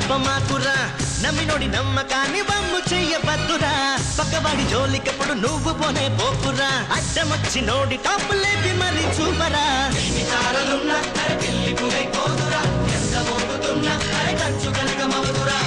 చెప్పమాకురా నమ్మి నోడి నమ్మకాన్ని వమ్ము చెయ్యవద్దురా పక్కవాడి జోలికప్పుడు నువ్వు పోనే పోకురా అడ్డమొచ్చి నోడి టాపు లేపి మరి చూపరా తారలున్నా కంచు కనక మవదురా